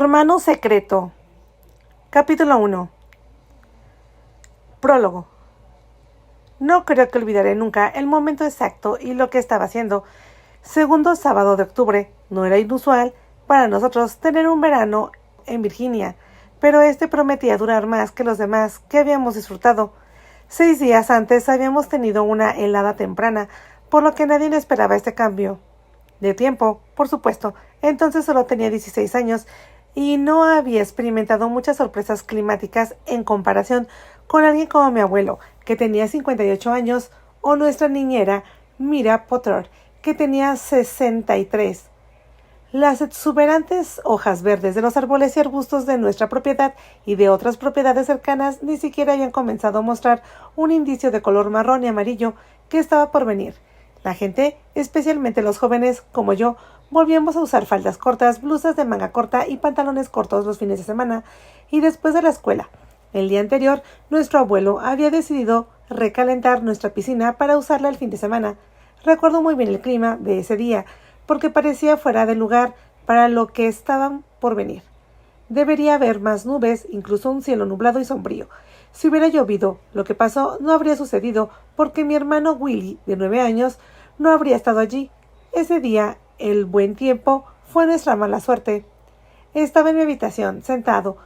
Hermano secreto. Capítulo 1. Prólogo. No creo que olvidaré nunca el momento exacto y lo que estaba haciendo. Segundo sábado de octubre. No era inusual para nosotros tener un verano en Virginia, pero este prometía durar más que los demás que habíamos disfrutado. 6 días antes habíamos tenido una helada temprana, por lo que nadie esperaba este cambio de tiempo, por supuesto. Entonces solo tenía 16 años y no había experimentado muchas sorpresas climáticas en comparación con alguien como mi abuelo, que tenía 58 años, o nuestra niñera, Mira Potter, que tenía 63. Las exuberantes hojas verdes de los árboles y arbustos de nuestra propiedad y de otras propiedades cercanas ni siquiera habían comenzado a mostrar un indicio de color marrón y amarillo que estaba por venir. La gente, especialmente los jóvenes como yo, volvíamos a usar faldas cortas, blusas de manga corta y pantalones cortos los fines de semana y después de la escuela. El día anterior, nuestro abuelo había decidido recalentar nuestra piscina para usarla el fin de semana. Recuerdo muy bien el clima de ese día, porque parecía fuera de lugar para lo que estaban por venir. Debería haber más nubes, incluso un cielo nublado y sombrío. Si hubiera llovido, lo que pasó no habría sucedido, porque mi hermano Willy, de 9 años, no habría estado allí. Ese día, el buen tiempo fue nuestra mala suerte. Estaba en mi habitación, sentado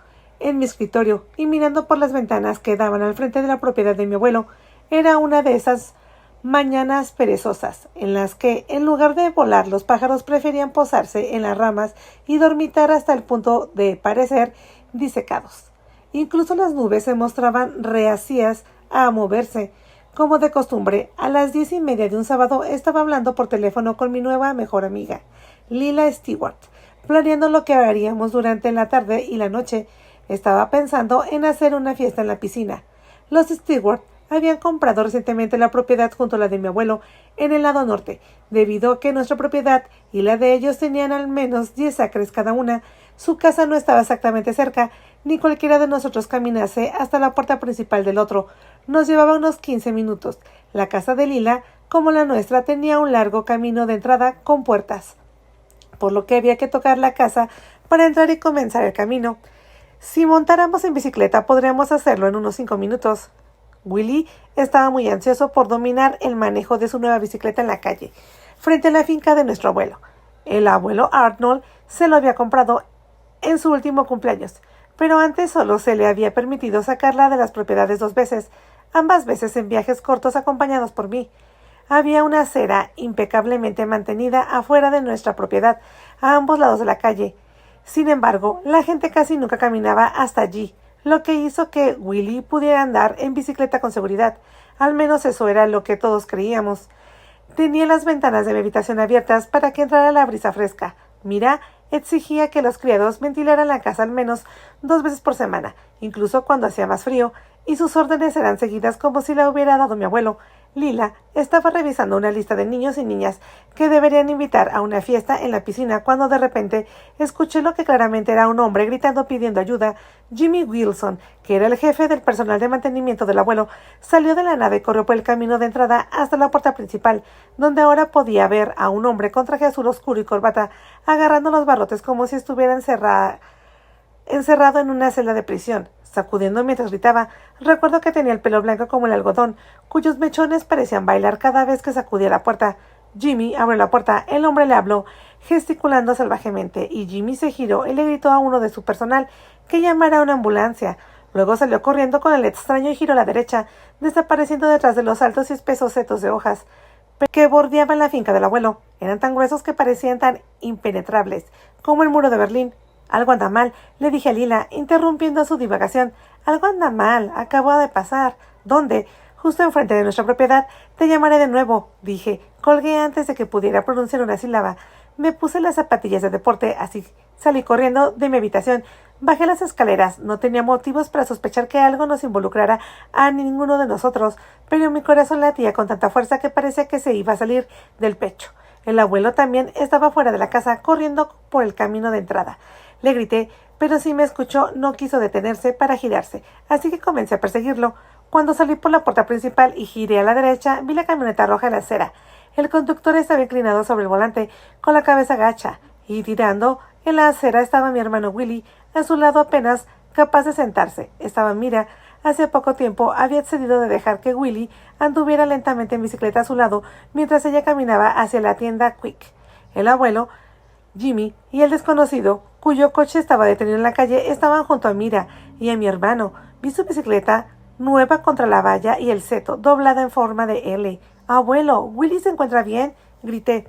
en mi escritorio y mirando por las ventanas que daban al frente de la propiedad de mi abuelo. Era una de esas mañanas perezosas, en las que, en lugar de volar, los pájaros preferían posarse en las ramas y dormitar hasta el punto de parecer disecados. Incluso las nubes se mostraban reacias a moverse. Como de costumbre, a las 10:30 de un sábado estaba hablando por teléfono con mi nueva mejor amiga, Lila Stewart, planeando lo que haríamos durante la tarde y la noche. Estaba pensando en hacer una fiesta en la piscina. Los Stewart habían comprado recientemente la propiedad junto a la de mi abuelo en el lado norte, debido a que nuestra propiedad y la de ellos tenían al menos 10 acres cada una. Su casa no estaba exactamente cerca, ni cualquiera de nosotros caminase hasta la puerta principal del otro. Nos llevaba unos 15 minutos. La casa de Lila, como la nuestra, tenía un largo camino de entrada con puertas, por lo que había que tocar la casa para entrar y comenzar el camino. Si montáramos en bicicleta, podríamos hacerlo en unos 5 minutos. Willy estaba muy ansioso por dominar el manejo de su nueva bicicleta en la calle, frente a la finca de nuestro abuelo. El abuelo Arnold se lo había comprado en su último cumpleaños, pero antes solo se le había permitido sacarla de las propiedades 2 veces, ambas veces en viajes cortos acompañados por mí. Había una acera impecablemente mantenida afuera de nuestra propiedad, a ambos lados de la calle. Sin embargo, la gente casi nunca caminaba hasta allí, lo que hizo que Willy pudiera andar en bicicleta con seguridad. Al menos eso era lo que todos creíamos. Tenía las ventanas de mi habitación abiertas para que entrara la brisa fresca. Mira exigía que los criados ventilaran la casa al menos 2 veces por semana, incluso cuando hacía más frío, y sus órdenes eran seguidas como si la hubiera dado mi abuelo. Lila estaba revisando una lista de niños y niñas que deberían invitar a una fiesta en la piscina cuando de repente escuché lo que claramente era un hombre gritando pidiendo ayuda. Jimmy Wilson, que era el jefe del personal de mantenimiento del abuelo, salió de la nave y corrió por el camino de entrada hasta la puerta principal, donde ahora podía ver a un hombre con traje azul oscuro y corbata agarrando los barrotes como si estuviera encerrado en una celda de prisión, sacudiendo mientras gritaba. Recuerdo que tenía el pelo blanco como el algodón, cuyos mechones parecían bailar cada vez que sacudía la puerta. Jimmy abrió la puerta, el hombre le habló, gesticulando salvajemente, y Jimmy se giró y le gritó a uno de su personal que llamara a una ambulancia. Luego salió corriendo con el extraño y giró a la derecha, desapareciendo detrás de los altos y espesos setos de hojas que bordeaban la finca del abuelo. Eran tan gruesos que parecían tan impenetrables como el muro de Berlín. Algo anda mal, le dije a Lila, interrumpiendo su divagación. Algo anda mal, acabo de pasar. ¿Dónde? Justo enfrente de nuestra propiedad. Te llamaré de nuevo, dije. Colgué antes de que pudiera pronunciar una sílaba. Me puse las zapatillas de deporte, así salí corriendo de mi habitación. Bajé las escaleras. No tenía motivos para sospechar que algo nos involucrara a ninguno de nosotros, pero mi corazón latía con tanta fuerza que parecía que se iba a salir del pecho. El abuelo también estaba fuera de la casa, corriendo por el camino de entrada. Le grité, pero si me escuchó no quiso detenerse para girarse, así que comencé a perseguirlo. Cuando salí por la puerta principal y giré a la derecha, vi la camioneta roja en la acera. El conductor estaba inclinado sobre el volante, con la cabeza gacha, y tirando En la acera estaba mi hermano Willy, a su lado apenas capaz de sentarse. Estaba Mira. Hace poco tiempo había accedido de dejar que Willy anduviera lentamente en bicicleta a su lado mientras ella caminaba hacia la tienda Quick. El abuelo, Jimmy y el desconocido, cuyo coche estaba detenido en la calle, estaban junto a Mira y a mi hermano. Vi su bicicleta nueva contra la valla y el seto, doblada en forma de L. «Abuelo, ¿Willy se encuentra bien?», grité.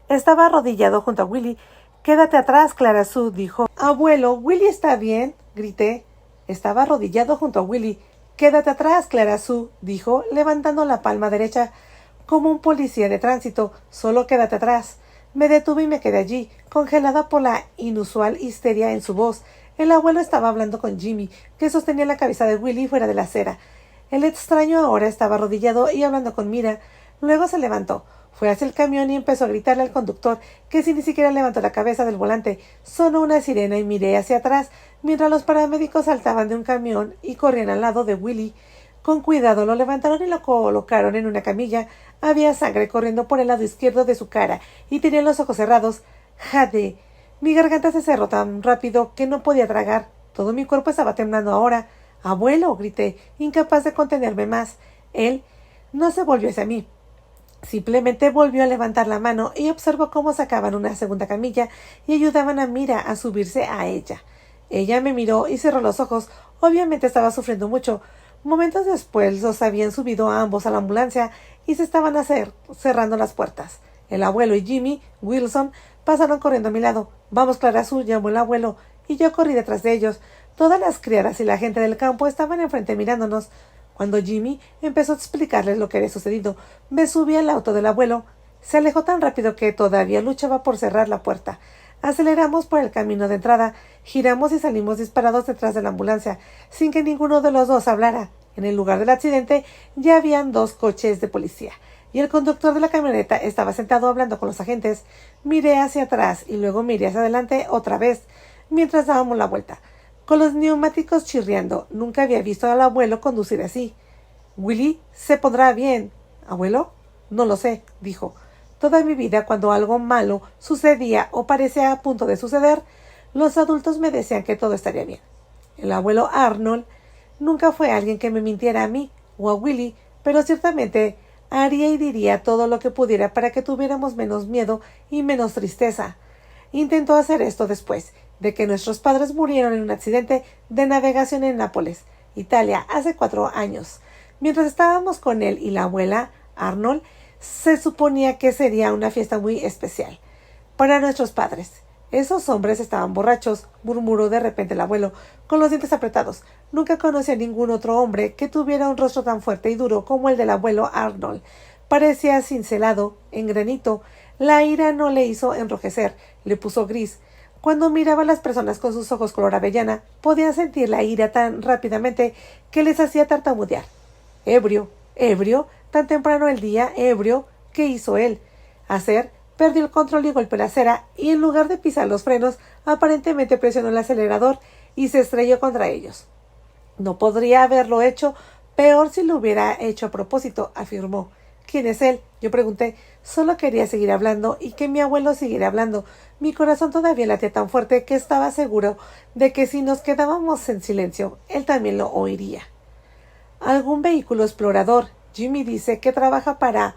Estaba arrodillado junto a Willy. «Quédate atrás, Clara Sue», dijo. «Abuelo, ¿Willy está bien?», grité. Estaba arrodillado junto a Willy. «Quédate atrás, Clara Sue», dijo, levantando la palma derecha como un policía de tránsito. «Solo quédate atrás». Me detuve y me quedé allí, congelada por la inusual histeria en su voz. El abuelo estaba hablando con Jimmy, que sostenía la cabeza de Willy fuera de la acera. El extraño ahora estaba arrodillado y hablando con Mira. Luego se levantó. Fue hacia el camión y empezó a gritarle al conductor, que sin ni siquiera levantó la cabeza del volante. Sonó una sirena y miré hacia atrás, mientras los paramédicos saltaban de un camión y corrían al lado de Willy. Con cuidado lo levantaron y lo colocaron en una camilla. Había sangre corriendo por el lado izquierdo de su cara y tenía los ojos cerrados. ¡Jade! Mi garganta se cerró tan rápido que no podía tragar. Todo mi cuerpo estaba temblando ahora. «¡Abuelo!», grité, incapaz de contenerme más. Él no se volvió hacia mí. Simplemente volvió a levantar la mano y observó cómo sacaban una segunda camilla y ayudaban a Mira a subirse a ella. Ella me miró y cerró los ojos. Obviamente estaba sufriendo mucho. Momentos después los habían subido a ambos a la ambulancia y se estaban cerrando las puertas. El abuelo y Jimmy Wilson pasaron corriendo a mi lado. «Vamos, Clara Sue», llamó el abuelo, y yo corrí detrás de ellos. Todas las criadas y la gente del campo estaban enfrente mirándonos. Cuando Jimmy empezó a explicarles lo que había sucedido, me subí al auto del abuelo. Se alejó tan rápido que todavía luchaba por cerrar la puerta. Aceleramos por el camino de entrada, giramos y salimos disparados detrás de la ambulancia, sin que ninguno de los dos hablara. En el lugar del accidente ya habían 2 coches de policía, y el conductor de la camioneta estaba sentado hablando con los agentes. Miré hacia atrás y luego miré hacia adelante otra vez, mientras dábamos la vuelta, con los neumáticos chirriando. Nunca había visto al abuelo conducir así. «Willy se pondrá bien». «¿Abuelo?». «No lo sé», dijo. Toda mi vida, cuando algo malo sucedía o parecía a punto de suceder, los adultos me decían que todo estaría bien. El abuelo Arnold nunca fue alguien que me mintiera a mí o a Willy, pero ciertamente haría y diría todo lo que pudiera para que tuviéramos menos miedo y menos tristeza. Intentó hacer esto después de que nuestros padres murieron en un accidente de navegación en Nápoles, Italia, hace 4 años. Mientras estábamos con él y la abuela Arnold, se suponía que sería una fiesta muy especial para nuestros padres. «Esos hombres estaban borrachos», murmuró de repente el abuelo, con los dientes apretados. Nunca conocí a ningún otro hombre que tuviera un rostro tan fuerte y duro como el del abuelo Arnold. Parecía cincelado en granito. La ira no le hizo enrojecer, le puso gris. Cuando miraba a las personas con sus ojos color avellana, podía sentir la ira tan rápidamente que les hacía tartamudear. «Ebrio, ebrio, tan temprano el día, ebrio». ¿Qué hizo él? Perdió el control y golpeó la acera, y en lugar de pisar los frenos, aparentemente presionó el acelerador y se estrelló contra ellos. «No podría haberlo hecho peor si lo hubiera hecho a propósito», afirmó. «¿Quién es él?», yo pregunté. Solo quería seguir hablando y que mi abuelo siguiera hablando. Mi corazón todavía latía tan fuerte que estaba seguro de que si nos quedábamos en silencio, él también lo oiría. «Algún vehículo explorador. Jimmy dice que trabaja para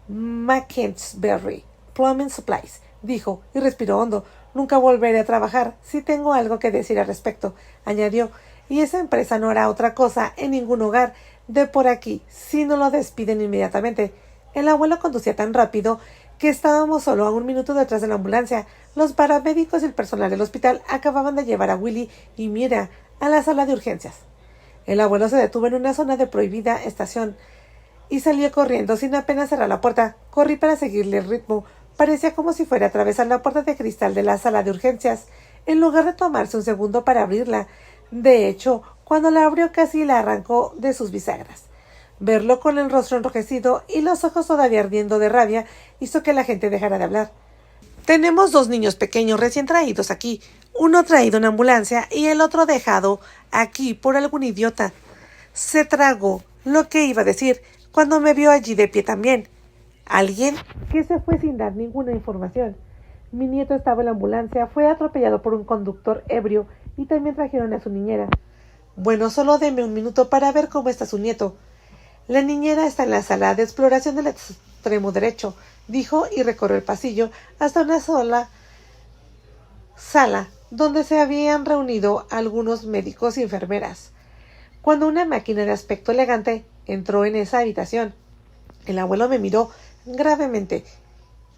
McKinsbury Plumbing Supplies», dijo, y respiró hondo. «Nunca volveré a trabajar. Si tengo algo que decir al respecto», añadió, «y esa empresa no hará otra cosa en ningún hogar de por aquí si no lo despiden inmediatamente». El abuelo conducía tan rápido que estábamos solo a 1 minuto detrás de la ambulancia. Los paramédicos y el personal del hospital acababan de llevar a Willy y Mira a la sala de urgencias. El abuelo se detuvo en una zona de prohibida estación y salió corriendo sin apenas cerrar la puerta. Corrí para seguirle el ritmo. Parecía como si fuera a atravesar la puerta de cristal de la sala de urgencias, en lugar de tomarse un segundo para abrirla. De hecho, cuando la abrió casi la arrancó de sus bisagras. Verlo con el rostro enrojecido y los ojos todavía ardiendo de rabia hizo que la gente dejara de hablar. «Tenemos 2 niños pequeños recién traídos aquí, uno traído en ambulancia y el otro dejado aquí por algún idiota». Se tragó lo que iba a decir cuando me vio allí de pie también. Alguien que se fue sin dar ninguna información. Mi nieto estaba en la ambulancia, fue atropellado por un conductor ebrio y también trajeron a su niñera. Bueno, solo deme un minuto para ver cómo está su nieto. La niñera está en la sala de exploración del extremo derecho, dijo y recorrió el pasillo hasta una sola sala donde se habían reunido algunos médicos y enfermeras. Cuando una máquina de aspecto elegante entró en esa habitación, el abuelo me miró gravemente.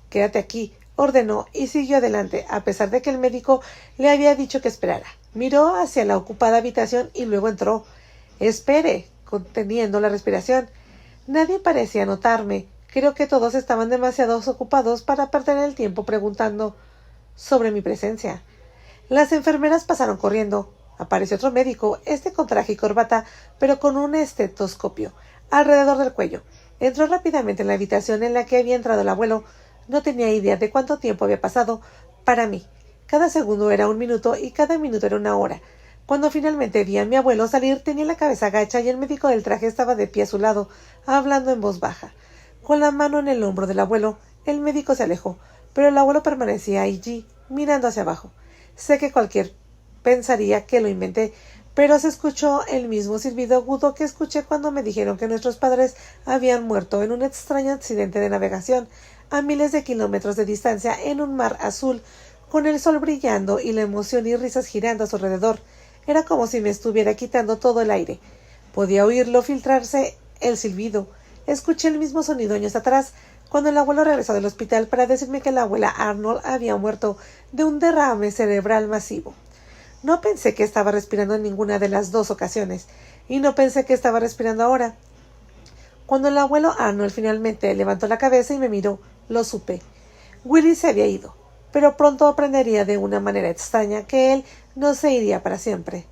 «Quédate aquí», ordenó y siguió adelante, a pesar de que el médico le había dicho que esperara. Miró hacia la ocupada habitación y luego entró. «Espere», conteniendo la respiración. Nadie parecía notarme. Creo que todos estaban demasiado ocupados para perder el tiempo preguntando sobre mi presencia. Las enfermeras pasaron corriendo. Apareció otro médico, con traje y corbata, pero con un estetoscopio alrededor del cuello. Entró rápidamente en la habitación en la que había entrado el abuelo. No tenía idea de cuánto tiempo había pasado. Para mí, cada segundo era un minuto y cada minuto era una hora. Cuando finalmente vi a mi abuelo salir, tenía la cabeza gacha y el médico del traje estaba de pie a su lado, hablando en voz baja. Con la mano en el hombro del abuelo, el médico se alejó, pero el abuelo permanecía allí, mirando hacia abajo. Sé que cualquier pensaría que lo inventé, pero se escuchó el mismo silbido agudo que escuché cuando me dijeron que nuestros padres habían muerto en un extraño accidente de navegación a miles de kilómetros de distancia en un mar azul, con el sol brillando y la emoción y risas girando a su alrededor. Era como si me estuviera quitando todo el aire. Podía oírlo filtrarse el silbido. Escuché el mismo sonido años atrás, cuando el abuelo regresó del hospital para decirme que la abuela Arnold había muerto de un derrame cerebral masivo. No pensé que estaba respirando en ninguna de las dos ocasiones, y no pensé que estaba respirando ahora. Cuando el abuelo Arnold finalmente levantó la cabeza y me miró, lo supe. Willy se había ido, pero pronto aprendería de una manera extraña que él no se iría para siempre.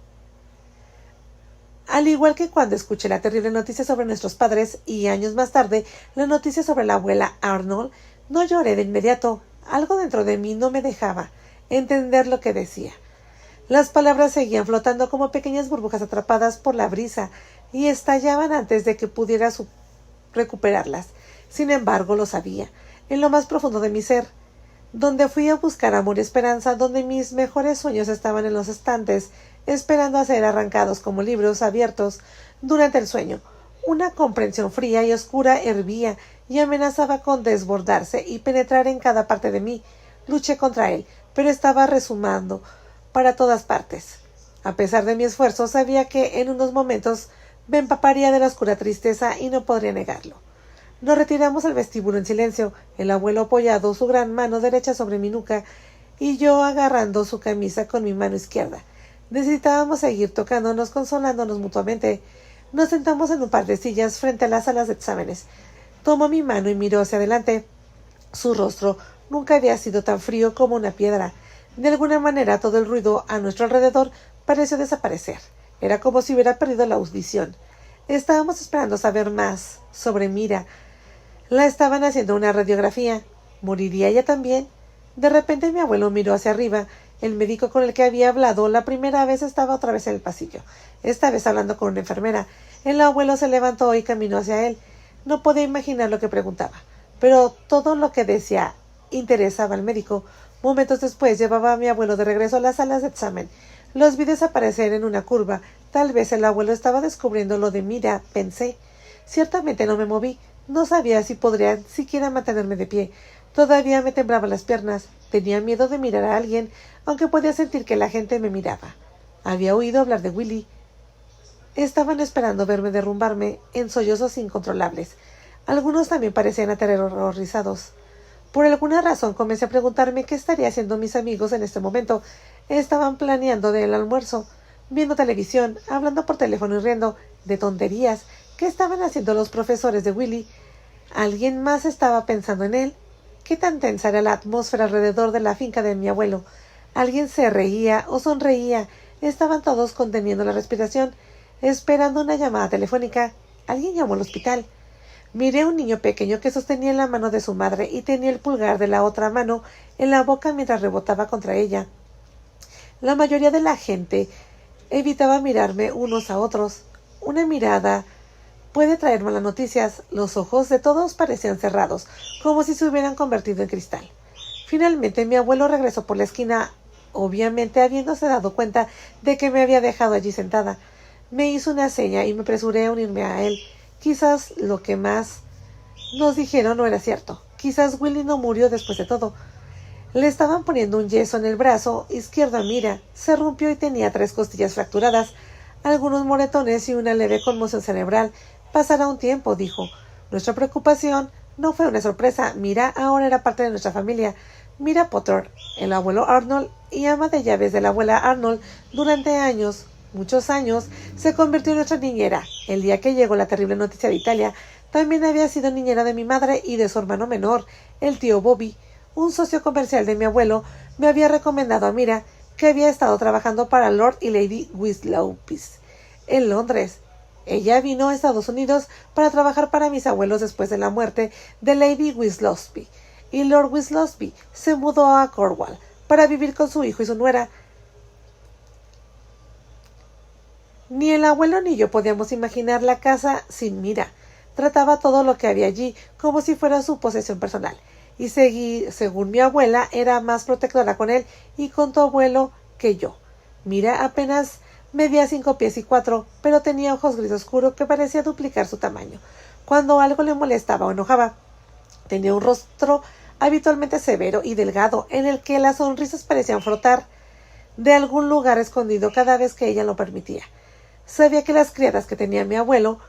Al igual que cuando escuché la terrible noticia sobre nuestros padres y años más tarde la noticia sobre la abuela Arnold, no lloré de inmediato. Algo dentro de mí no me dejaba entender lo que decía. Las palabras seguían flotando como pequeñas burbujas atrapadas por la brisa y estallaban antes de que pudiera recuperarlas. Sin embargo, lo sabía, en lo más profundo de mi ser, donde fui a buscar amor y esperanza, donde mis mejores sueños estaban en los estantes, esperando a ser arrancados como libros abiertos durante el sueño. Una comprensión fría y oscura hervía y amenazaba con desbordarse y penetrar en cada parte de mí. Luché contra él, pero estaba resumando para todas partes. A pesar de mi esfuerzo, sabía que en unos momentos me empaparía de la oscura tristeza y no podría negarlo. Nos retiramos al vestíbulo en silencio, el abuelo apoyado su gran mano derecha sobre mi nuca y yo agarrando su camisa con mi mano izquierda. Necesitábamos seguir tocándonos, consolándonos mutuamente. Nos sentamos en un par de sillas frente a las salas de exámenes. Tomó mi mano y miró hacia adelante. Su rostro nunca había sido tan frío como una piedra. De alguna manera todo el ruido a nuestro alrededor pareció desaparecer. Era como si hubiera perdido la audición. Estábamos esperando saber más sobre Mira. La estaban haciendo una radiografía. ¿Moriría ella también? De repente mi abuelo miró hacia arriba. El médico con el que había hablado la primera vez estaba otra vez en el pasillo, esta vez hablando con una enfermera. El abuelo se levantó y caminó hacia él. No podía imaginar lo que preguntaba, pero todo lo que decía interesaba al médico. Momentos después llevaba a mi abuelo de regreso a las salas de examen. Los vi desaparecer en una curva. Tal vez el abuelo estaba descubriendo lo de Mira, pensé. Ciertamente no me moví. No sabía si podría siquiera mantenerme de pie. Todavía me temblaban las piernas. Tenía miedo de mirar a alguien, aunque podía sentir que la gente me miraba. Había oído hablar de Willy. Estaban esperando verme derrumbarme en sollozos incontrolables. Algunos también parecían aterrorizados. Por alguna razón comencé a preguntarme qué estaría haciendo mis amigos en este momento. Estaban planeando el almuerzo, viendo televisión, hablando por teléfono y riendo de tonterías. ¿Qué estaban haciendo los profesores de Willy? ¿Alguien más estaba pensando en él? ¿Qué tan tensa era la atmósfera alrededor de la finca de mi abuelo? ¿Alguien se reía o sonreía? Estaban todos conteniendo la respiración, esperando una llamada telefónica. Alguien llamó al hospital. Miré a un niño pequeño que sostenía la mano de su madre y tenía el pulgar de la otra mano en la boca mientras rebotaba contra ella. La mayoría de la gente evitaba mirarme unos a otros. Una mirada puede traer malas noticias. Los ojos de todos parecían cerrados, como si se hubieran convertido en cristal. Finalmente mi abuelo regresó por la esquina, obviamente habiéndose dado cuenta de que me había dejado allí sentada. Me hizo una seña y me apresuré a unirme a él. Quizás lo que más nos dijeron no era cierto. Quizás Willy no murió después de todo. Le estaban poniendo un yeso en el brazo izquierdo a Mira. Se rompió y tenía 3 costillas fracturadas, algunos moretones y una leve conmoción cerebral. Pasará un tiempo, dijo. Nuestra preocupación no fue una sorpresa. Mira ahora era parte de nuestra familia. Mira Potter, el abuelo Arnold y ama de llaves de la abuela Arnold, durante años, muchos años, se convirtió en nuestra niñera. El día que llegó la terrible noticia de Italia, también había sido niñera de mi madre y de su hermano menor, el tío Bobby. Un socio comercial de mi abuelo me había recomendado a Mira, que había estado trabajando para Lord y Lady Wislowby en Londres. Ella vino a Estados Unidos para trabajar para mis abuelos después de la muerte de Lady Wislowby, y Lord Wislowby se mudó a Cornwall para vivir con su hijo y su nuera. Ni el abuelo ni yo podíamos imaginar la casa sin Mira. Trataba todo lo que había allí como si fuera su posesión personal, y según mi abuela, era más protectora con él y con tu abuelo que yo. Mira apenas medía 5 pies y 4, pero tenía ojos gris oscuro que parecía duplicar su tamaño. Cuando algo le molestaba o enojaba, tenía un rostro habitualmente severo y delgado, en el que las sonrisas parecían frotar de algún lugar escondido cada vez que ella lo permitía. Sabía que las criadas que tenía mi abuelo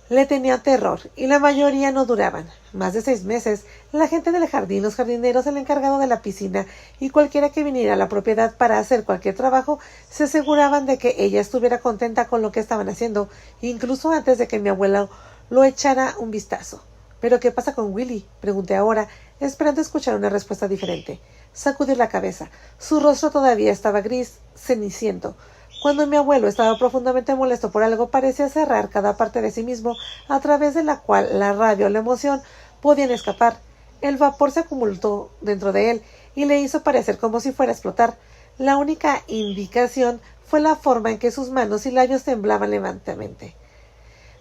le tenían terror, y la mayoría no duraban más de 6 meses. La gente del jardín, los jardineros, el encargado de la piscina y cualquiera que viniera a la propiedad para hacer cualquier trabajo, se aseguraban de que ella estuviera contenta con lo que estaban haciendo, incluso antes de que mi abuelo lo echara un vistazo. ¿Pero qué pasa con Willy?, pregunté ahora, esperando escuchar una respuesta diferente. Sacudí la cabeza. Su rostro todavía estaba gris, ceniciento. Cuando mi abuelo estaba profundamente molesto por algo, parecía cerrar cada parte de sí mismo, a través de la cual la rabia o la emoción podían escapar. El vapor se acumuló dentro de él y le hizo parecer como si fuera a explotar. La única indicación fue la forma en que sus manos y labios temblaban lentamente.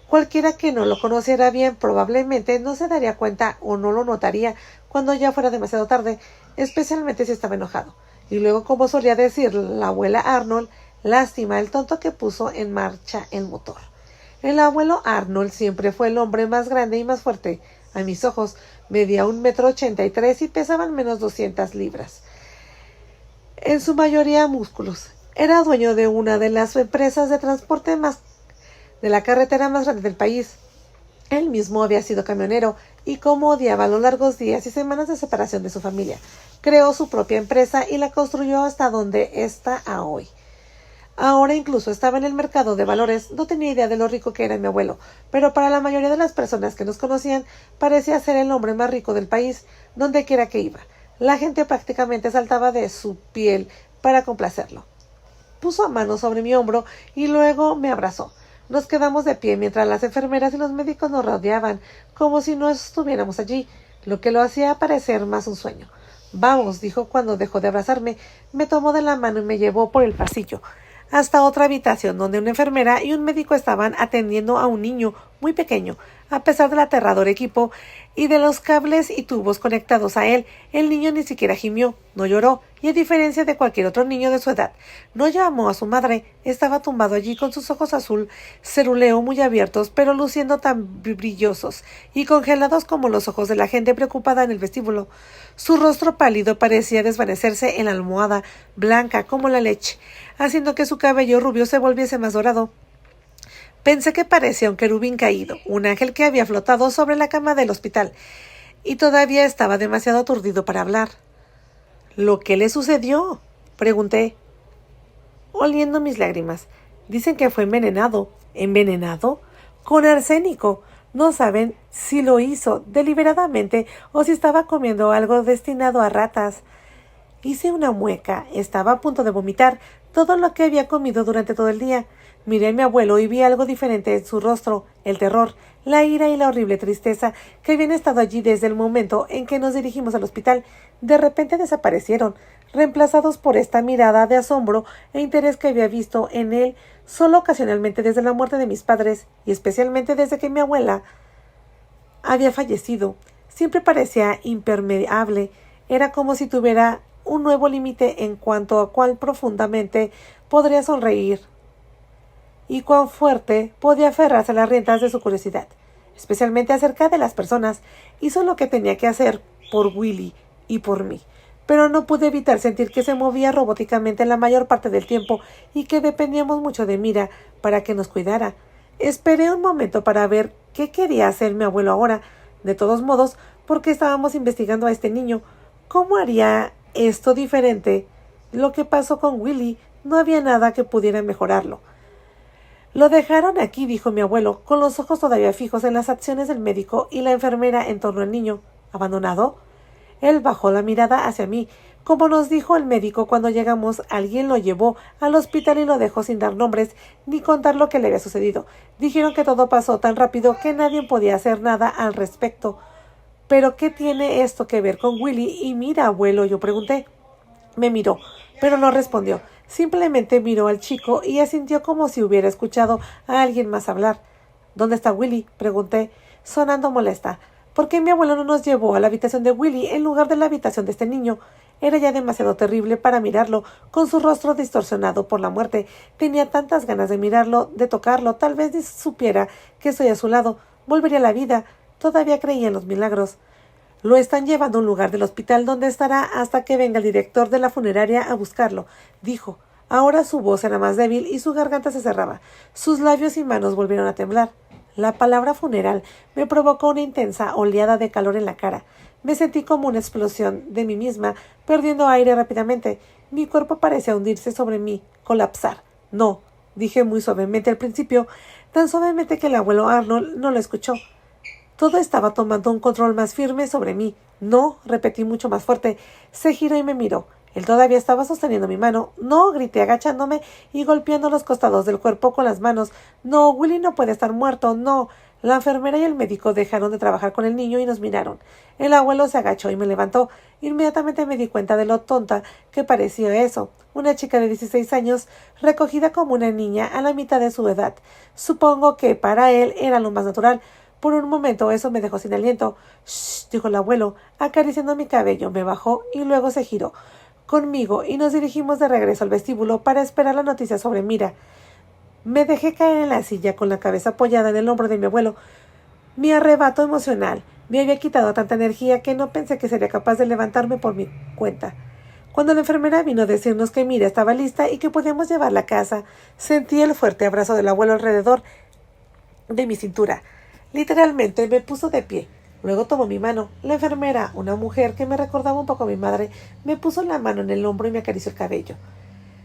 Cualquiera que no lo conociera bien probablemente no se daría cuenta o no lo notaría cuando ya fuera demasiado tarde, especialmente si estaba enojado. Y luego, como solía decir la abuela Arnold, lástima el tonto que puso en marcha el motor. El abuelo Arnold siempre fue el hombre más grande y más fuerte. A mis ojos medía 1,83 m y pesaba al menos 200 libras. En su mayoría músculos. Era dueño de una de las empresas de transporte de la carretera más grande del país. Él mismo había sido camionero, y como odiaba los largos días y semanas de separación de su familia, creó su propia empresa y la construyó hasta donde está hoy. Ahora incluso estaba en el mercado de valores. No tenía idea de lo rico que era mi abuelo, pero para la mayoría de las personas que nos conocían, parecía ser el hombre más rico del país, donde quiera que iba. La gente prácticamente saltaba de su piel para complacerlo. Puso a mano sobre mi hombro y luego me abrazó. Nos quedamos de pie mientras las enfermeras y los médicos nos rodeaban, como si no estuviéramos allí, lo que lo hacía parecer más un sueño. Vamos, dijo cuando dejó de abrazarme. Me tomó de la mano y me llevó por el pasillo hasta otra habitación donde una enfermera y un médico estaban atendiendo a un niño muy pequeño. A pesar del aterrador equipo y de los cables y tubos conectados a él, el niño ni siquiera gimió, no lloró, y a diferencia de cualquier otro niño de su edad, no llamó a su madre. Estaba tumbado allí con sus ojos azul cerúleo muy abiertos, pero luciendo tan brillosos y congelados como los ojos de la gente preocupada en el vestíbulo. Su rostro pálido parecía desvanecerse en la almohada, blanca como la leche, haciendo que su cabello rubio se volviese más dorado. Pensé que parecía un querubín caído, un ángel que había flotado sobre la cama del hospital, y todavía estaba demasiado aturdido para hablar. —¿Lo que le sucedió? —pregunté, oliendo mis lágrimas. Dicen que fue envenenado. —¿Envenenado? —Con arsénico. No saben si lo hizo deliberadamente o si estaba comiendo algo destinado a ratas. Hice una mueca. Estaba a punto de vomitar todo lo que había comido durante todo el día. Miré a mi abuelo y vi algo diferente en su rostro: el terror, la ira y la horrible tristeza que habían estado allí desde el momento en que nos dirigimos al hospital. De repente desaparecieron, reemplazados por esta mirada de asombro e interés que había visto en él solo ocasionalmente desde la muerte de mis padres, y especialmente desde que mi abuela había fallecido. Siempre parecía impermeable Era como si tuviera un nuevo límite en cuanto a cuán profundamente podría sonreír y cuán fuerte podía aferrarse a las riendas de su curiosidad, especialmente acerca de las personas. Hizo lo que tenía que hacer por Willy y por mí, pero no pude evitar sentir que se movía robóticamente la mayor parte del tiempo y que dependíamos mucho de Mira para que nos cuidara. Esperé un momento para ver qué quería hacer mi abuelo ahora. De todos modos, porque estábamos investigando a este niño, ¿cómo haría esto diferente? Lo que pasó con Willy, no había nada que pudiera mejorarlo. Lo dejaron aquí, dijo mi abuelo, con los ojos todavía fijos en las acciones del médico y la enfermera en torno al niño. ¿Abandonado? Él bajó la mirada hacia mí. Como nos dijo el médico cuando llegamos, alguien lo llevó al hospital y lo dejó sin dar nombres ni contar lo que le había sucedido. Dijeron que todo pasó tan rápido que nadie podía hacer nada al respecto. ¿Pero qué tiene esto que ver con Willy? Y mira, abuelo, yo pregunté. Me miró, pero no respondió. Simplemente miró al chico y asintió como si hubiera escuchado a alguien más hablar. ¿Dónde está Willy?, pregunté, sonando molesta. ¿Por qué mi abuelo no nos llevó a la habitación de Willy en lugar de la habitación de este niño? Era ya demasiado terrible para mirarlo, con su rostro distorsionado por la muerte. Tenía tantas ganas de mirarlo, de tocarlo, tal vez ni supiera que estoy a su lado. Volvería a la vida. Todavía creía en los milagros. Lo están llevando a un lugar del hospital donde estará hasta que venga el director de la funeraria a buscarlo, dijo. Ahora su voz era más débil y su garganta se cerraba. Sus labios y manos volvieron a temblar. La palabra funeral me provocó una intensa oleada de calor en la cara. Me sentí como una explosión de mí misma, perdiendo aire rápidamente. Mi cuerpo parecía hundirse sobre mí, colapsar. No, dije muy suavemente al principio, tan suavemente que el abuelo Arnold no lo escuchó. Todo estaba tomando un control más firme sobre mí. No, repetí mucho más fuerte. Se giró y me miró. Él todavía estaba sosteniendo mi mano. No, grité agachándome y golpeando los costados del cuerpo con las manos. No, Willy no puede estar muerto, no. La enfermera y el médico dejaron de trabajar con el niño y nos miraron. El abuelo se agachó y me levantó. Inmediatamente me di cuenta de lo tonta que parecía eso. Una chica de 16 años, recogida como una niña a la mitad de su edad. Supongo que para él era lo más natural. Por un momento eso me dejó sin aliento. «Shh», dijo el abuelo, acariciando mi cabello. Me bajó y luego se giró conmigo y nos dirigimos de regreso al vestíbulo para esperar la noticia sobre Mira. Me dejé caer en la silla con la cabeza apoyada en el hombro de mi abuelo. Mi arrebato emocional me había quitado tanta energía que no pensé que sería capaz de levantarme por mi cuenta. Cuando la enfermera vino a decirnos que Mira estaba lista y que podíamos llevarla a casa, sentí el fuerte abrazo del abuelo alrededor de mi cintura. Literalmente me puso de pie. Luego tomó mi mano. La enfermera, una mujer que me recordaba un poco a mi madre, me puso la mano en el hombro y me acarició el cabello.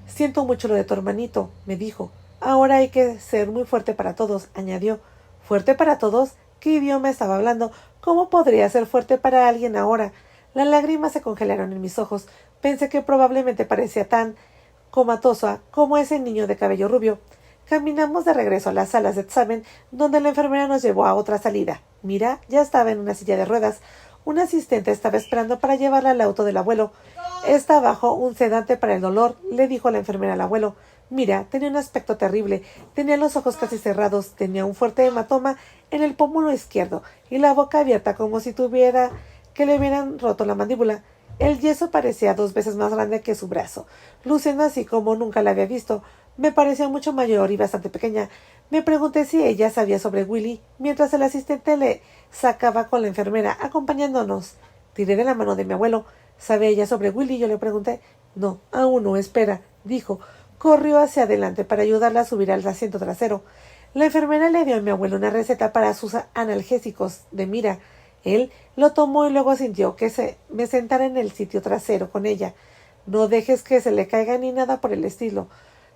Siento mucho lo de tu hermanito, me dijo. Ahora hay que ser muy fuerte para todos, añadió. ¿Fuerte para todos? ¿Qué idioma estaba hablando? ¿Cómo podría ser fuerte para alguien ahora? Las lágrimas se congelaron en mis ojos. Pensé que probablemente parecía tan comatosa como ese niño de cabello rubio. Caminamos de regreso a las salas de examen, donde la enfermera nos llevó a otra salida. Mira, ya estaba en una silla de ruedas. Un asistente estaba esperando para llevarla al auto del abuelo. Está bajo un sedante para el dolor, le dijo la enfermera al abuelo. Mira, tenía un aspecto terrible. Tenía los ojos casi cerrados, tenía un fuerte hematoma en el pómulo izquierdo y la boca abierta como si tuviera que le hubieran roto la mandíbula. El yeso parecía 2 veces más grande que su brazo, luciendo así como nunca la había visto. Me parecía mucho mayor y bastante pequeña. Me pregunté si ella sabía sobre Willy, mientras el asistente le sacaba con la enfermera, acompañándonos. Tiré de la mano de mi abuelo. ¿Sabe ella sobre Willy?, yo le pregunté. No, aún no, espera, dijo. Corrió hacia adelante para ayudarla a subir al asiento trasero. La enfermera le dio a mi abuelo una receta para sus analgésicos de Mira. Él lo tomó y luego sintió que me sentara en el sitio trasero con ella. No dejes que se le caiga ni nada por el estilo.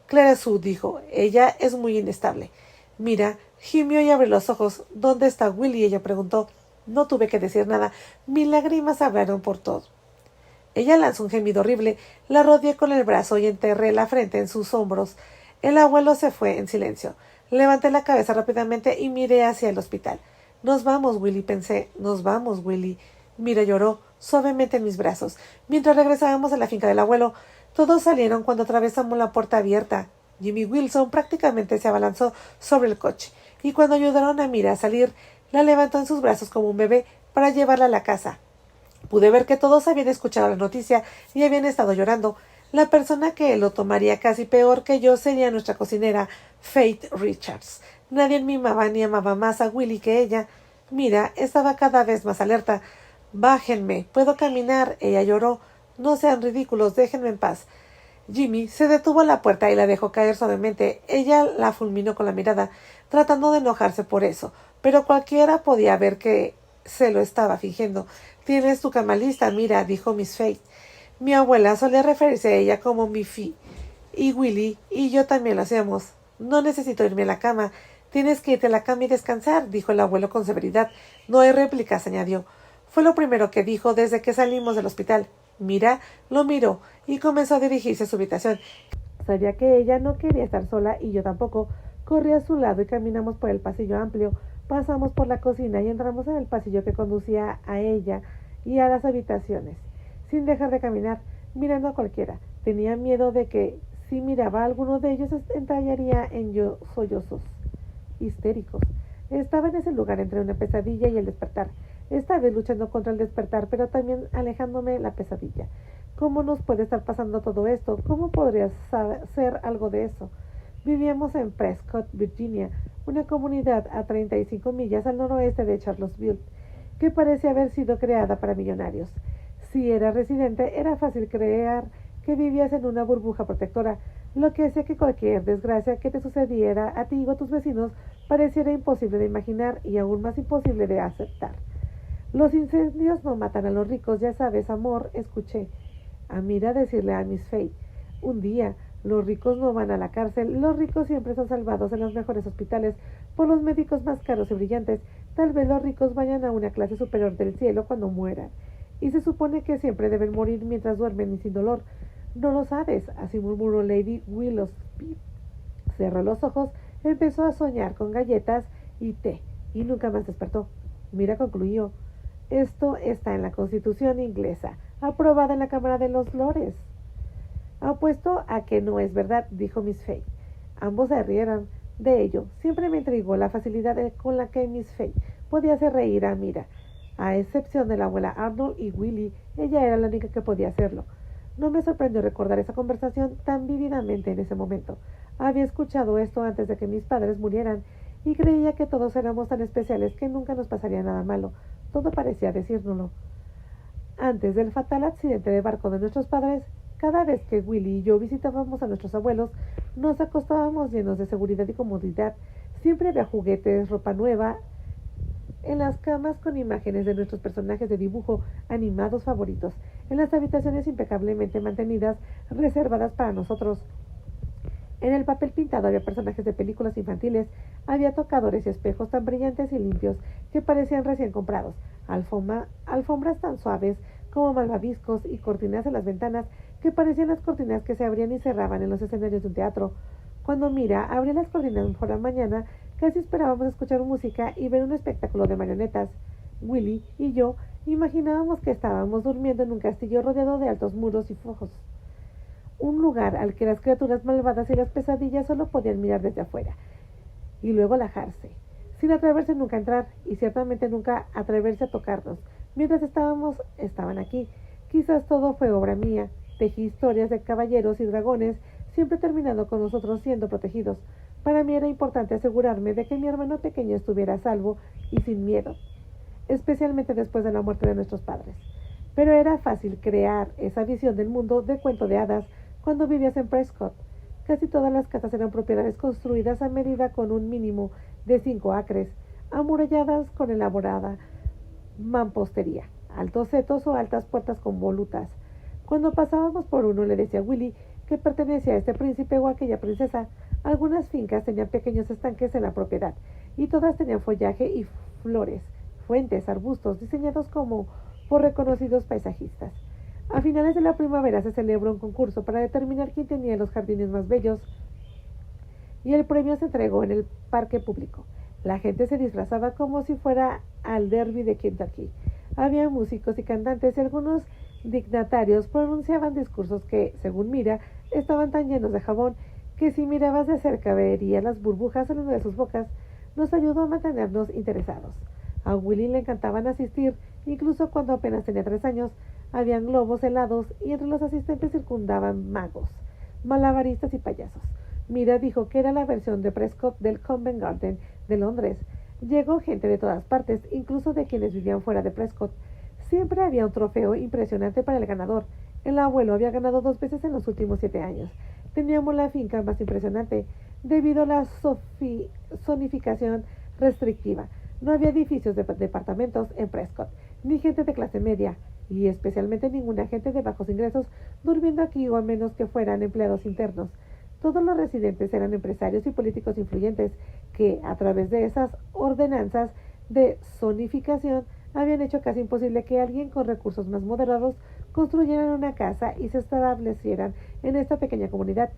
Clara Sue dijo, ella es muy inestable. Mira, gimió y abrió los ojos. ¿Dónde está Willy?, ella preguntó. No tuve que decir nada. Mis lágrimas hablaron por todo. Ella lanzó un gemido horrible. La rodeé con el brazo y enterré la frente en sus hombros. El abuelo se fue en silencio. Levanté la cabeza rápidamente y miré hacia el hospital. Nos vamos, Willy, pensé. Nos vamos, Willy. Mira lloró suavemente en mis brazos. Mientras regresábamos a la finca del abuelo, todos salieron cuando atravesamos la puerta abierta. Jimmy Wilson prácticamente se abalanzó sobre el coche, y cuando ayudaron a Mira a salir, la levantó en sus brazos como un bebé para llevarla a la casa. Pude ver que todos habían escuchado la noticia y habían estado llorando. La persona que lo tomaría casi peor que yo sería nuestra cocinera, Faith Richards. Nadie mimaba ni amaba más a Willy que ella. Mira, estaba cada vez más alerta. Bájenme, puedo caminar. Ella lloró. No sean ridículos, déjenme en paz. Jimmy se detuvo a la puerta y la dejó caer suavemente. Ella la fulminó con la mirada, tratando de enojarse por eso, pero cualquiera podía ver que se lo estaba fingiendo. Tienes tu cama lista, mira, dijo Miss Faith. Mi abuela solía referirse a ella como mi Fi, y Willy y yo también lo hacíamos. No necesito irme a la cama. Tienes que irte a la cama y descansar, dijo el abuelo con severidad. No hay réplicas, añadió. Fue lo primero que dijo desde que salimos del hospital. Mira, lo miró y comenzó a dirigirse a su habitación. Sabía que ella no quería estar sola y yo tampoco. Corrí a su lado y caminamos por el pasillo amplio. Pasamos por la cocina y entramos en el pasillo que conducía a ella y a las habitaciones, sin dejar de caminar, mirando a cualquiera. Tenía miedo de que, si miraba a alguno de ellos, entrañaría en sollozos histéricos. Estaba en ese lugar entre una pesadilla y el despertar. Esta vez luchando contra el despertar, pero también alejándome de la pesadilla. ¿Cómo nos puede estar pasando todo esto? ¿Cómo podría ser algo de eso? Vivíamos en Prescott, Virginia, una comunidad a 35 millas al noroeste de Charlottesville, que parecía haber sido creada para millonarios. Si eras residente, era fácil creer que vivías en una burbuja protectora, lo que hacía que cualquier desgracia que te sucediera a ti o a tus vecinos pareciera imposible de imaginar y aún más imposible de aceptar. Los incendios no matan a los ricos, ya sabes, amor, escuché a Mira decirle a Miss Faith. Un día, los ricos no van a la cárcel, los ricos siempre son salvados en los mejores hospitales por los médicos más caros y brillantes. Tal vez los ricos vayan a una clase superior del cielo cuando mueran. Y se supone que siempre deben morir mientras duermen y sin dolor. No lo sabes, así murmuró Lady Willoughby. Cerró los ojos, empezó a soñar con galletas y té, y nunca más despertó. Mira concluyó. Esto está en la Constitución inglesa, aprobada en la Cámara de los Lores. Apuesto a que no es verdad, dijo Miss Faith. Ambos se rieron de ello. Siempre me intrigó la facilidad con la que Miss Faith podía hacer reír a Mira. A excepción de la abuela Arnold y Willy, ella era la única que podía hacerlo. No me sorprendió recordar esa conversación tan vívidamente en ese momento. Había escuchado esto antes de que mis padres murieran y creía que todos éramos tan especiales que nunca nos pasaría nada malo. Todo parecía decírnoslo. Antes del fatal accidente de barco de nuestros padres, cada vez que Willy y yo visitábamos a nuestros abuelos, nos acostábamos llenos de seguridad y comodidad. Siempre había juguetes, ropa nueva, en las camas con imágenes de nuestros personajes de dibujo animados favoritos, en las habitaciones impecablemente mantenidas, reservadas para nosotros. En el papel pintado había personajes de películas infantiles, había tocadores y espejos tan brillantes y limpios que parecían recién comprados, alfombras tan suaves como malvaviscos y cortinas en las ventanas que parecían las cortinas que se abrían y cerraban en los escenarios de un teatro. Cuando Mira abría las cortinas por la mañana, casi esperábamos escuchar música y ver un espectáculo de marionetas. Willy y yo imaginábamos que estábamos durmiendo en un castillo rodeado de altos muros y fojos. Un lugar al que las criaturas malvadas y las pesadillas solo podían mirar desde afuera, y luego alejarse, sin atreverse nunca a entrar, y ciertamente nunca atreverse a tocarnos. Mientras estaban aquí. Quizás todo fue obra mía. Tejí historias de caballeros y dragones, siempre terminando con nosotros siendo protegidos. Para mí era importante asegurarme de que mi hermano pequeño estuviera a salvo y sin miedo, especialmente después de la muerte de nuestros padres. Pero era fácil crear esa visión del mundo de cuento de hadas cuando vivías en Prescott. Casi todas las casas eran propiedades construidas a medida con un mínimo de 5 acres, amuralladas con elaborada mampostería, altos setos o altas puertas con volutas. Cuando pasábamos por uno le decía a Willy que pertenecía a este príncipe o a aquella princesa. Algunas fincas tenían pequeños estanques en la propiedad, y todas tenían follaje y flores, fuentes, arbustos, diseñados como por reconocidos paisajistas. A finales de la primavera se celebró un concurso para determinar quién tenía los jardines más bellos, y el premio se entregó en el parque público. La gente se disfrazaba como si fuera al derby de Kentucky. Había músicos y cantantes y algunos dignatarios pronunciaban discursos que, según Mira, estaban tan llenos de jabón que si mirabas de cerca verías las burbujas saliendo de sus bocas. Nos ayudó a mantenernos interesados. A Willy le encantaban asistir, incluso cuando apenas tenía 3 años. Habían globos helados y entre los asistentes circundaban magos, malabaristas y payasos. Mira dijo que era la versión de Prescott del Covent Garden de Londres. Llegó gente de todas partes, incluso de quienes vivían fuera de Prescott. Siempre había un trofeo impresionante para el ganador. El abuelo había ganado 2 veces en los últimos 7 años. Teníamos la finca más impresionante debido a la zonificación restrictiva. No había edificios de departamentos en Prescott, ni gente de clase media, y especialmente ninguna gente de bajos ingresos durmiendo aquí, o a menos que fueran empleados internos. Todos los residentes eran empresarios y políticos influyentes que, a través de esas ordenanzas de zonificación, habían hecho casi imposible que alguien con recursos más moderados construyeran una casa y se establecieran en esta pequeña comunidad.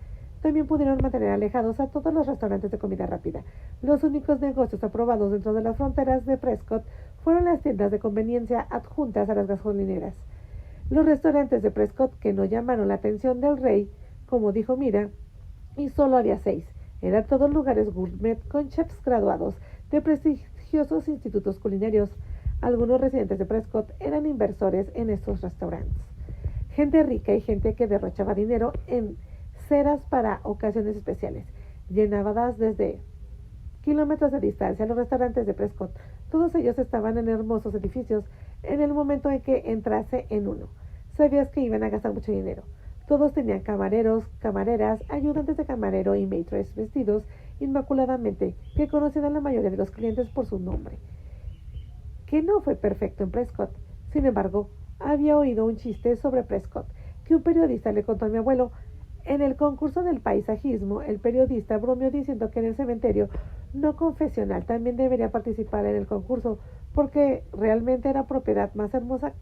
También pudieron mantener alejados a todos los restaurantes de comida rápida. Los únicos negocios aprobados dentro de las fronteras de Prescott fueron las tiendas de conveniencia adjuntas a las gasolineras. Los restaurantes de Prescott que no llamaron la atención del rey, como dijo Mira, y solo había 6. Eran todos lugares gourmet con chefs graduados de prestigiosos institutos culinarios. Algunos residentes de Prescott eran inversores en estos restaurantes. Gente rica y gente que derrochaba dinero en ceras para ocasiones especiales. Llenadas desde kilómetros de distancia los restaurantes de Prescott. Todos ellos estaban en hermosos edificios. En el momento en que entrase en uno, sabías que iban a gastar mucho dinero. Todos tenían camareros, camareras, ayudantes de camarero y maitres vestidos inmaculadamente, que conocían a la mayoría de los clientes por su nombre, que no fue perfecto en Prescott. Sin embargo, había oído un chiste sobre Prescott que un periodista le contó a mi abuelo. En el concurso del paisajismo, el periodista bromeó diciendo que en el cementerio no confesional también debería participar en el concurso, porque realmente era propiedad más hermosa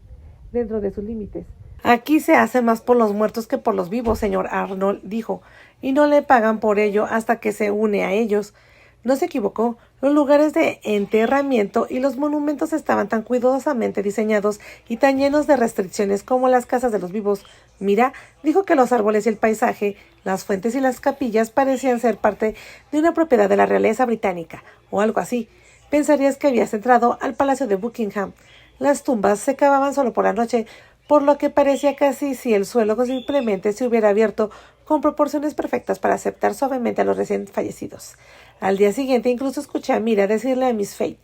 dentro de sus límites. Aquí se hace más por los muertos que por los vivos, señor Arnold, dijo, y no le pagan por ello hasta que se une a ellos. No se equivocó. Los lugares de enterramiento y los monumentos estaban tan cuidadosamente diseñados y tan llenos de restricciones como las casas de los vivos. Mira, dijo que los árboles y el paisaje, las fuentes y las capillas parecían ser parte de una propiedad de la realeza británica, o algo así. Pensarías que habías entrado al palacio de Buckingham. Las tumbas se cavaban solo por la noche, por lo que parecía casi si el suelo simplemente se hubiera abierto con proporciones perfectas para aceptar suavemente a los recién fallecidos. Al día siguiente incluso escuché a Mira decirle a Miss Fate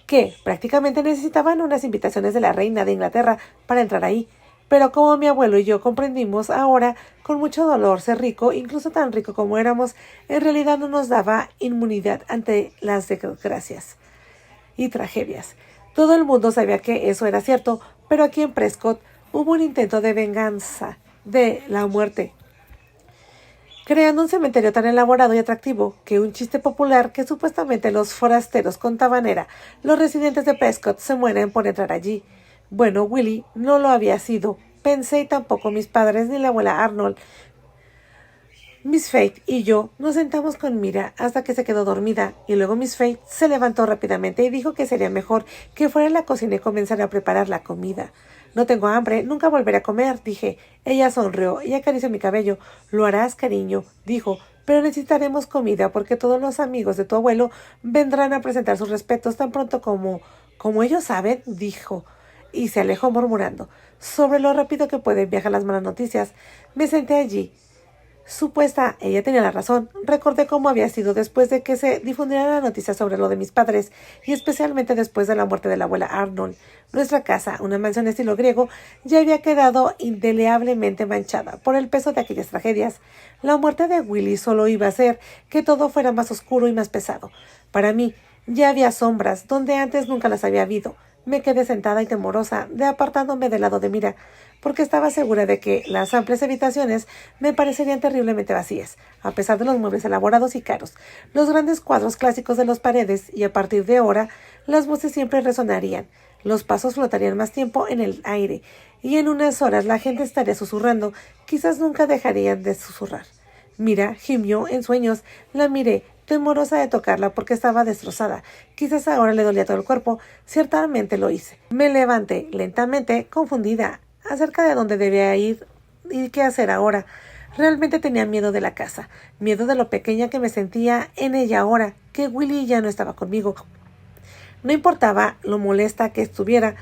que prácticamente necesitaban unas invitaciones de la reina de Inglaterra para entrar ahí. Pero como mi abuelo y yo comprendimos ahora, con mucho dolor, ser rico, incluso tan rico como éramos, en realidad no nos daba inmunidad ante las desgracias y tragedias. Todo el mundo sabía que eso era cierto, pero aquí en Prescott hubo un intento de venganza de la muerte, creando un cementerio tan elaborado y atractivo que un chiste popular que supuestamente los forasteros contaban era: los residentes de Prescott se mueren por entrar allí. Bueno, Willy no lo había sido. Pensé, y tampoco mis padres ni la abuela Arnold. Miss Fate y yo nos sentamos con Mira hasta que se quedó dormida, y luego Miss Fate se levantó rápidamente y dijo que sería mejor que fuera a la cocina y comenzara a preparar la comida. No tengo hambre, nunca volveré a comer, dije. Ella sonrió y acarició mi cabello. Lo harás, cariño, dijo, pero necesitaremos comida porque todos los amigos de tu abuelo vendrán a presentar sus respetos tan pronto como ellos saben, dijo, y se alejó murmurando sobre lo rápido que pueden viajar las malas noticias. Me senté allí. Supuesta, ella tenía la razón. Recordé cómo había sido después de que se difundiera la noticia sobre lo de mis padres, y especialmente después de la muerte de la abuela Arnold. Nuestra casa, una mansión de estilo griego, ya había quedado indeleablemente manchada por el peso de aquellas tragedias. La muerte de Willy solo iba a hacer que todo fuera más oscuro y más pesado. Para mí, ya había sombras donde antes nunca las había habido. Me quedé sentada y temorosa, apartándome del lado de Mira, porque estaba segura de que las amplias habitaciones me parecerían terriblemente vacías, a pesar de los muebles elaborados y caros, los grandes cuadros clásicos de las paredes, y a partir de ahora las voces siempre resonarían, los pasos flotarían más tiempo en el aire, y en unas horas la gente estaría susurrando, quizás nunca dejarían de susurrar. Mira gimió en sueños, la miré, temorosa de tocarla porque estaba destrozada. Quizás ahora le dolía todo el cuerpo. Ciertamente lo hice. Me levanté lentamente, confundida, acerca de dónde debía ir y qué hacer ahora. Realmente tenía miedo de la casa, miedo de lo pequeña que me sentía en ella ahora, que Willy ya no estaba conmigo. No importaba lo molesta que estuviera,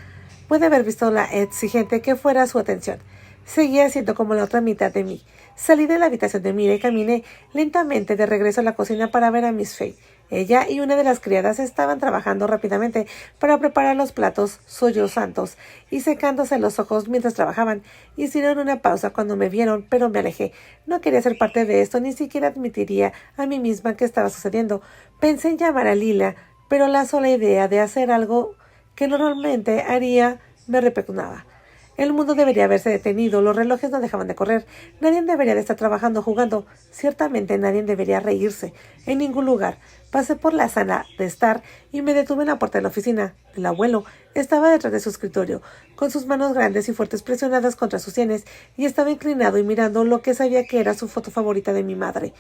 puede haber visto la exigente que fuera su atención. Seguía siendo como la otra mitad de mí. Salí de la habitación de Mira y caminé lentamente de regreso a la cocina para ver a Miss Fay. Ella y una de las criadas estaban trabajando rápidamente para preparar los platos sollozantes y secándose los ojos mientras trabajaban. Hicieron una pausa cuando me vieron, pero me alejé. No quería ser parte de esto, ni siquiera admitiría a mí misma que estaba sucediendo. Pensé en llamar a Lila, pero la sola idea de hacer algo que normalmente haría me repugnaba. El mundo debería haberse detenido, los relojes no dejaban de correr, nadie debería de estar trabajando, jugando, ciertamente nadie debería reírse, en ningún lugar. Pasé por la sala de estar y me detuve en la puerta de la oficina. El abuelo estaba detrás de su escritorio, con sus manos grandes y fuertes presionadas contra sus sienes, y estaba inclinado y mirando lo que sabía que era su foto favorita de mi madre.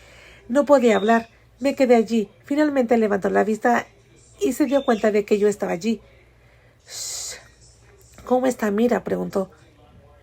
No podía hablar, me quedé allí, finalmente levantó la vista y se dio cuenta de que yo estaba allí. «Shh. ¿Cómo está Mira?», preguntó.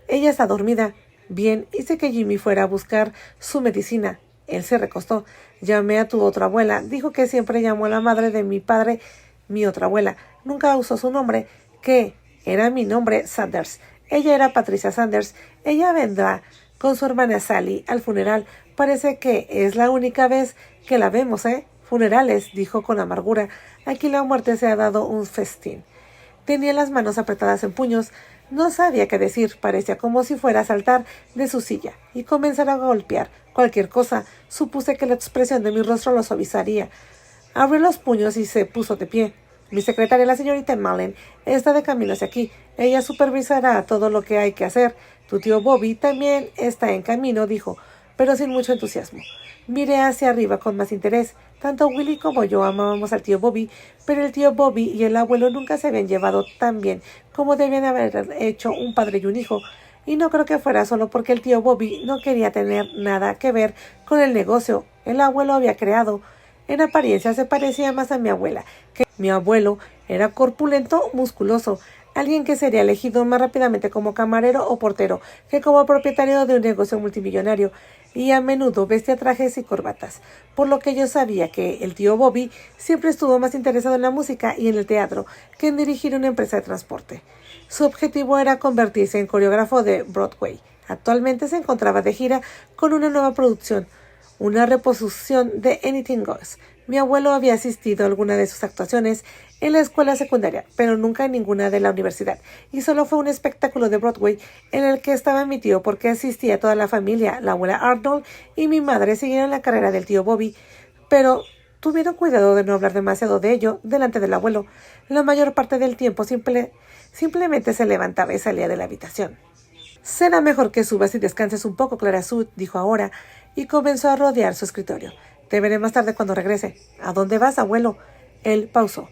«Ella está dormida». «Bien, hice que Jimmy fuera a buscar su medicina». Él se recostó. «Llamé a tu otra abuela. Dijo que siempre llamó a la madre de mi padre mi otra abuela. Nunca usó su nombre, que era mi nombre, Sanders. Ella era Patricia Sanders. Ella vendrá con su hermana Sally al funeral. Parece que es la única vez que la vemos, ¿eh? Funerales», dijo con amargura. «Aquí la muerte se ha dado un festín». Tenía las manos apretadas en puños. No sabía qué decir. Parecía como si fuera a saltar de su silla y comenzar a golpear cualquier cosa. Supuse que la expresión de mi rostro lo suavizaría. Abrió los puños y se puso de pie. «Mi secretaria, la señorita Mallon, está de camino hacia aquí. Ella supervisará todo lo que hay que hacer. Tu tío Bobby también está en camino», dijo, pero sin mucho entusiasmo. Miré hacia arriba con más interés. Tanto Willy como yo amábamos al tío Bobby, pero el tío Bobby y el abuelo nunca se habían llevado tan bien como debían haber hecho un padre y un hijo. Y no creo que fuera solo porque el tío Bobby no quería tener nada que ver con el negocio. El abuelo había creado. En apariencia se parecía más a mi abuela, que mi abuelo era corpulento, musculoso, alguien que sería elegido más rápidamente como camarero o portero que como propietario de un negocio multimillonario, y a menudo vestía trajes y corbatas, por lo que yo sabía que el tío Bobby siempre estuvo más interesado en la música y en el teatro que en dirigir una empresa de transporte. Su objetivo era convertirse en coreógrafo de Broadway. Actualmente se encontraba de gira con una nueva producción, una reposición de Anything Goes. Mi abuelo había asistido a alguna de sus actuaciones en la escuela secundaria, pero nunca en ninguna de la universidad, y solo fue un espectáculo de Broadway en el que estaba mi tío porque asistía toda la familia. La abuela Arnold y mi madre siguieron la carrera del tío Bobby, pero tuvieron cuidado de no hablar demasiado de ello delante del abuelo. La mayor parte del tiempo simplemente se levantaba y salía de la habitación. «Será mejor que subas y descanses un poco, Clara Sue», dijo ahora, y comenzó a rodear su escritorio. «Te veré más tarde cuando regrese». «¿A dónde vas, abuelo?». Él pausó.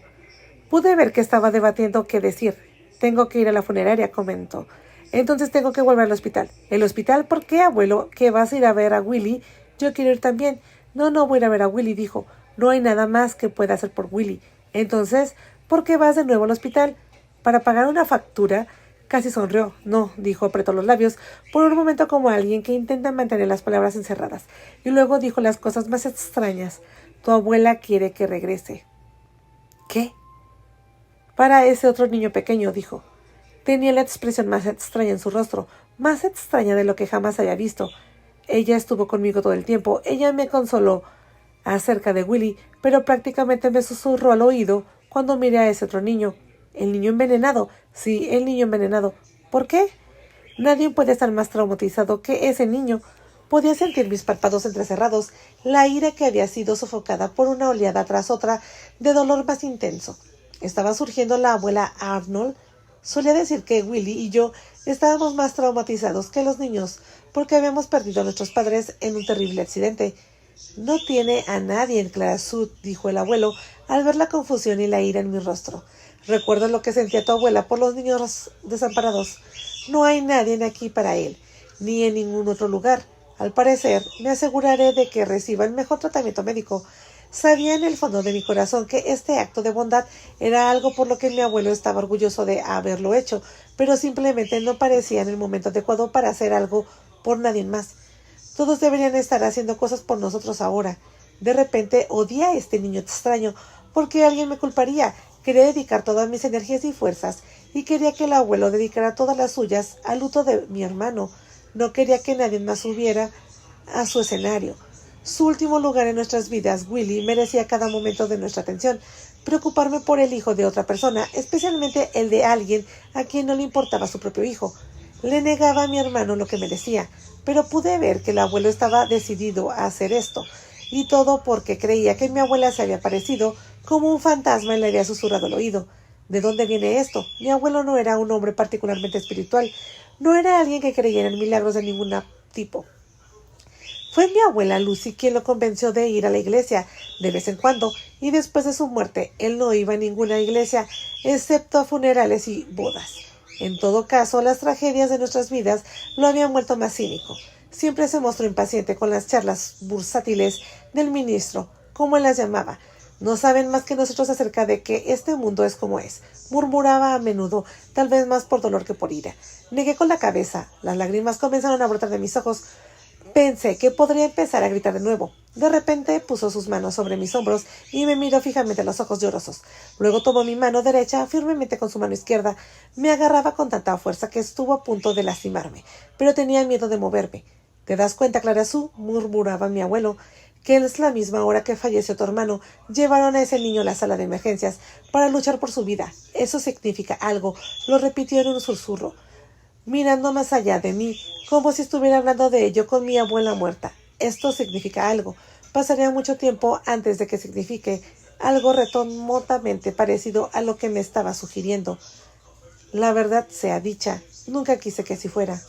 Pude ver que estaba debatiendo qué decir. «Tengo que ir a la funeraria», comentó. «Entonces tengo que volver al hospital». «¿El hospital? ¿Por qué, abuelo? ¿Que vas a ir a ver a Willy?» «Yo quiero ir también». No voy a ir a ver a Willy», dijo. «No hay nada más que pueda hacer por Willy». «Entonces, ¿por qué vas de nuevo al hospital? ¿Para pagar una factura?» Casi sonrió. «No», dijo, apretó los labios por un momento como alguien que intenta mantener las palabras encerradas, y luego dijo las cosas más extrañas. «Tu abuela quiere que regrese». «¿Qué?». «Para ese otro niño pequeño», dijo. Tenía la expresión más extraña en su rostro, más extraña de lo que jamás había visto. «Ella estuvo conmigo todo el tiempo. Ella me consoló acerca de Willy, pero prácticamente me susurró al oído cuando miré a ese otro niño». «¿El niño envenenado?». «Sí, el niño envenenado». «¿Por qué?». «Nadie puede estar más traumatizado que ese niño». Podía sentir mis párpados entrecerrados, la ira que había sido sofocada por una oleada tras otra de dolor más intenso. Estaba surgiendo la abuela Arnold. Solía decir que Willy y yo estábamos más traumatizados que los niños porque habíamos perdido a nuestros padres en un terrible accidente. «No tiene a nadie en Clara Sue», dijo el abuelo al ver la confusión y la ira en mi rostro. «Recuerdo lo que sentía tu abuela por los niños desamparados. No hay nadie aquí para él, ni en ningún otro lugar. Al parecer, me aseguraré de que reciba el mejor tratamiento médico». Sabía en el fondo de mi corazón que este acto de bondad era algo por lo que mi abuelo estaba orgulloso de haberlo hecho, pero simplemente no parecía en el momento adecuado para hacer algo por nadie más. Todos deberían estar haciendo cosas por nosotros ahora. De repente odié a este niño extraño, porque alguien me culparía. Quería dedicar todas mis energías y fuerzas y quería que el abuelo dedicara todas las suyas al luto de mi hermano. No quería que nadie más subiera a su escenario. Su último lugar en nuestras vidas, Willy, merecía cada momento de nuestra atención. Preocuparme por el hijo de otra persona, especialmente el de alguien a quien no le importaba su propio hijo. Le negaba a mi hermano lo que merecía, pero pude ver que el abuelo estaba decidido a hacer esto, y todo porque creía que mi abuela se había aparecido como un fantasma y le había susurrado al oído. ¿De dónde viene esto? Mi abuelo no era un hombre particularmente espiritual, no era alguien que creyera en milagros de ningún tipo. Fue mi abuela Lucy quien lo convenció de ir a la iglesia de vez en cuando, y después de su muerte él no iba a ninguna iglesia excepto a funerales y bodas. En todo caso, las tragedias de nuestras vidas lo habían vuelto más cínico. Siempre se mostró impaciente con las charlas bursátiles del ministro, como él las llamaba. No saben más que nosotros acerca de que este mundo es como es, murmuraba a menudo, tal vez más por dolor que por ira. Negué con la cabeza. Las lágrimas comenzaron a brotar de mis ojos. Pensé que podría empezar a gritar de nuevo. De repente puso sus manos sobre mis hombros y me miró fijamente a los ojos llorosos. Luego tomó mi mano derecha firmemente con su mano izquierda. Me agarraba con tanta fuerza que estuvo a punto de lastimarme, pero tenía miedo de moverme. ¿Te das cuenta, Clara Sue?, murmuraba mi abuelo, que es la misma hora que falleció tu hermano. Llevaron a ese niño a la sala de emergencias para luchar por su vida. Eso significa algo, lo repitió en un susurro, mirando más allá de mí, como si estuviera hablando de ello con mi abuela muerta. Esto significa algo. Pasaría mucho tiempo antes de que signifique algo remotamente parecido a lo que me estaba sugiriendo. La verdad sea dicha, nunca quise que así fuera.